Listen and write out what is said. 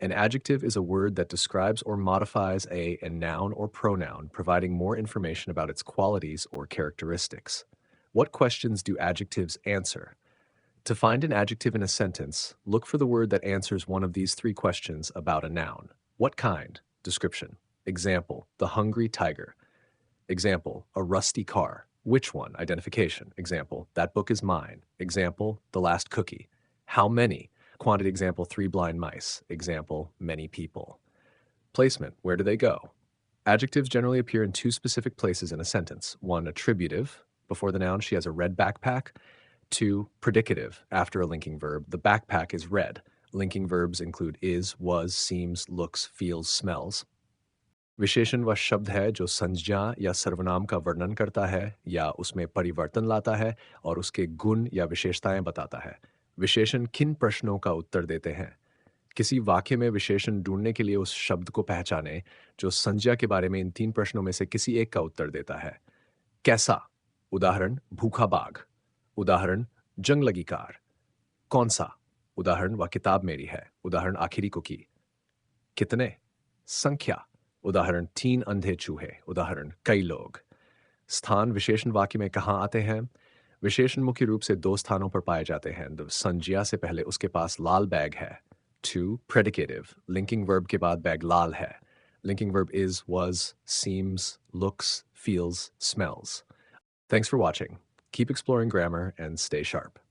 An adjective is a word that describes or modifies a noun or pronoun, providing more information about its qualities or characteristics. What questions do adjectives answer? To find an adjective in a sentence, look for the word that answers one of these three questions about a noun. What kind? Description. Example, the hungry tiger. Example, a rusty car. Which one? Identification. Example, that book is mine. Example, the last cookie. How many? Quantity example, 3 blind mice. Example, many people. Placement, where do they go? Adjectives generally appear in two specific places in a sentence. One, attributive. Before the noun, she has a red backpack. Two, predicative. After a linking verb, the backpack is red. Linking verbs include is, was, seems, looks, feels, smells. विशेषण वह शब्द है जो संज्ञा या सर्वनाम का वर्णन करता है या उसमें परिवर्तन लाता है और उसके गुण या विशेषताएं बताता है। विशेषण किन प्रश्नों का उत्तर देते हैं? किसी वाक्य में विशेषण ढूंढने के लिए उस शब्द को पहचानें जो संज्ञा के बारे में इन तीन प्रश्नों में से किसी एक का उत्तर देता है। कैसा? उदाहरण भूखा बाघ। उदाहरण जंग लगी कार। कौन सा? उदाहरण वह किताब मेरी है। उदाहरण आखिरी कुकी। कितने? संख्या। उदाहरण 3 अंधे चूहे। उदाहरण कई लोग। स्थान विशेषण वाक्य में कहाँ आते हैं? विशेषण मुख्य रूप से दो स्थानों पर पाए जाते हैं। संज्ञा से पहले उसके पास लाल बैग है। 2. Predicative, लिंकिंग वर्ब के बाद बैग लाल है। Linking verb is, was, seems, looks, feels, smells. Thanks for watching. Keep exploring grammar and stay sharp.